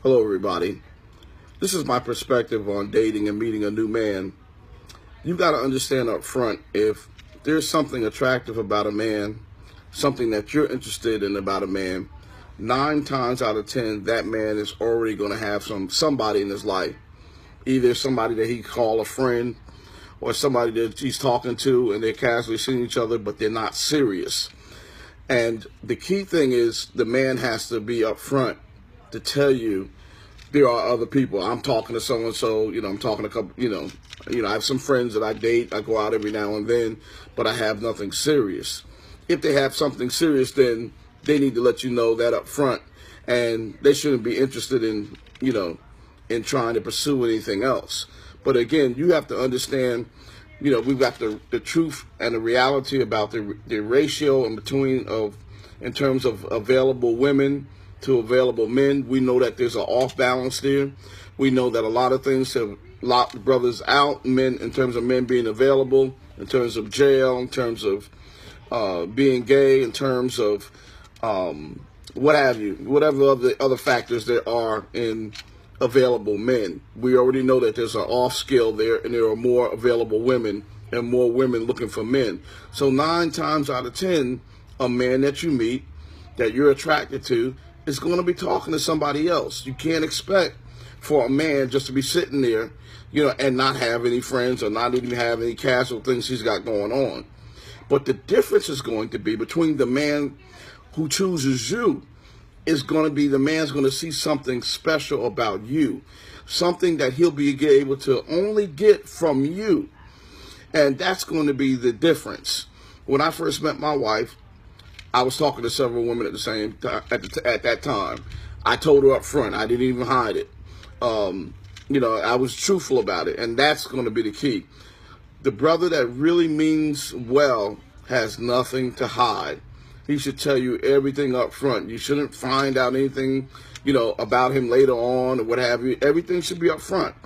Hello, everybody. This is my perspective on dating and meeting a new man. You've got to understand up front, if there's something attractive about a man, something that you're interested in about a man, 9 times out of 10, that man is already going to have somebody in his life. Either somebody that he call a friend, or somebody that he's talking to and they're casually seeing each other, but they're not serious. And the key thing is the man has to be upfront to tell you there are other people. I'm talking to so-and-so, I'm talking to a couple, I have some friends that I date. I go out every now and then, but I have nothing serious. If they have something serious, then they need to let you know that up front, and they shouldn't be interested in, in trying to pursue anything else. But again, you have to understand, we've got the truth and the reality about the ratio in terms of available women to available men. We know that there's an off balance there. We know that a lot of things have locked brothers out, men, in terms of men being available, in terms of jail, in terms of being gay, in terms of what have you, whatever other factors there are in available men. We already know that there's an off scale there, and there are more available women and more women looking for men. So 9 times out of 10, a man that you meet, that you're attracted to, is going to be talking to somebody else. You can't expect for a man just to be sitting there, and not have any friends or not even have any casual things he's got going on. But the difference is going to be between the man who chooses you is going to be the man's going to see something special about you, something that he'll be able to only get from you. And that's going to be the difference. When I first met my wife, I was talking to several women at the same time. At that time, I told her up front. I didn't even hide it. I was truthful about it, and that's going to be the key. The brother that really means well has nothing to hide. He should tell you everything up front. You shouldn't find out anything, about him later on or what have you. Everything should be up front.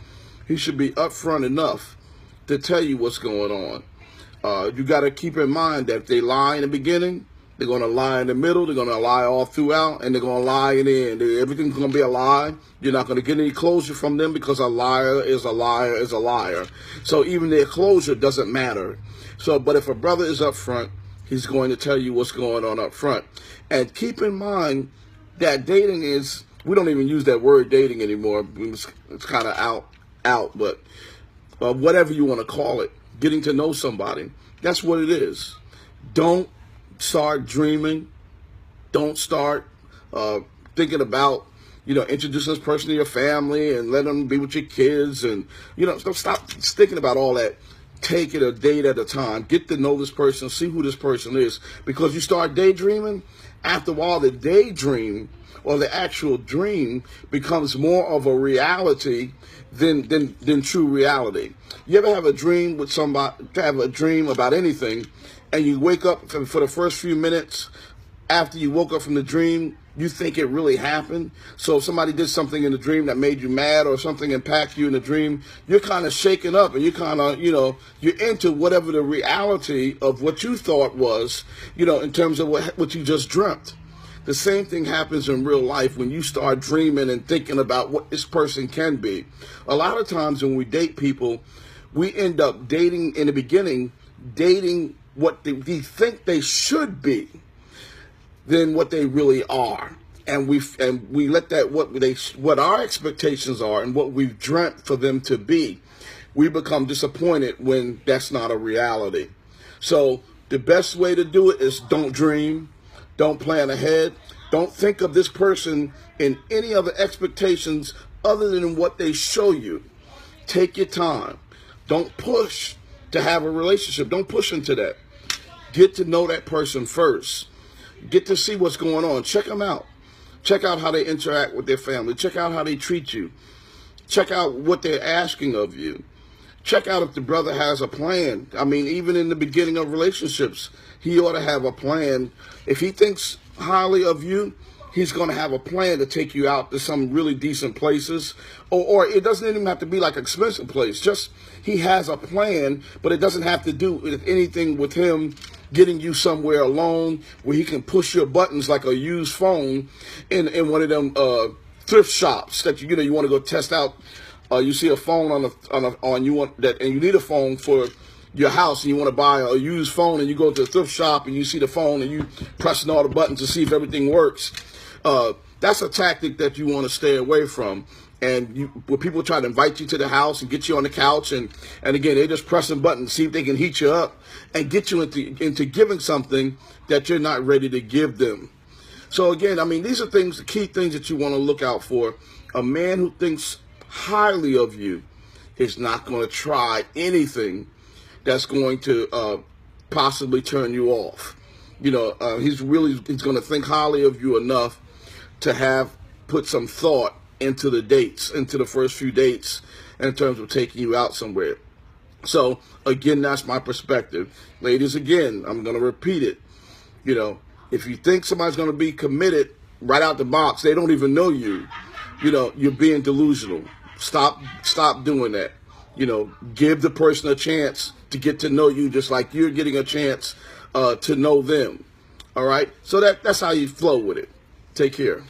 He should be upfront enough to tell you what's going on. You got to keep in mind that if they lie in the beginning, they're going to lie in the middle, they're going to lie all throughout, and they're going to lie in the end. Everything's going to be a lie. You're not going to get any closure from them, because a liar is a liar is a liar. So even their closure doesn't matter. But if a brother is up front, he's going to tell you what's going on up front. And keep in mind that dating is, we don't even use that word dating anymore. It's kind of out, but whatever you want to call it, getting to know somebody, that's what it is. Don't start dreaming. Don't start thinking about, introducing this person to your family and let them be with your kids. And, stop thinking about all that. Take it a day at a time. Get to know this person. See who this person is. Because you start daydreaming, after a while, the daydream or the actual dream becomes more of a reality than true reality. You ever have a dream with somebody, have a dream about anything, and you wake up for the first few minutes after you woke up from the dream, you think it really happened? So if somebody did something in the dream that made you mad, or something impacted you in the dream, you're kind of shaken up, and you kind of, you're into whatever the reality of what you thought was, in terms of what you just dreamt. The same thing happens in real life when you start dreaming and thinking about what this person can be. A lot of times when we date people, we end up dating in the beginning, dating what we think they should be than what they really are. And we let that what our expectations are and what we've dreamt for them to be, we become disappointed when that's not a reality. So the best way to do it is don't dream, don't plan ahead, don't think of this person in any other expectations other than what they show you. Take your time. Don't push to have a relationship. Don't push into that. Get to know that person first. Get to see what's going on. Check them out. Check out how they interact with their family. Check out how they treat you. Check out what they're asking of you. Check out if the brother has a plan. I mean, even in the beginning of relationships, he ought to have a plan. If he thinks highly of you, he's going to have a plan to take you out to some really decent places. Or it doesn't even have to be like an expensive place. Just he has a plan, but it doesn't have to do with anything with him getting you somewhere alone where he can push your buttons like a used phone in one of them thrift shops that you want to go test out. You see a phone on you want that, and you need a phone for your house, and you want to buy a used phone, and you go to a thrift shop and you see the phone and you pressing all the buttons to see if everything works. That's a tactic that you want to stay away from. And when people try to invite you to the house and get you on the couch, and again, they're just pressing buttons, see if they can heat you up and get you into giving something that you're not ready to give them. So again, I mean, these are things, the key things that you want to look out for. A man who thinks highly of you is not going to try anything that's going to possibly turn you off. He's going to think highly of you enough to have put some thought into the first few dates in terms of taking you out somewhere. So again, that's my perspective. Ladies, again, I'm going to repeat it. If you think somebody's going to be committed right out the box, they don't even know you, you're being delusional. Stop doing that. Give the person a chance to get to know you, just like you're getting a chance to know them. All right. So that's how you flow with it. Take care.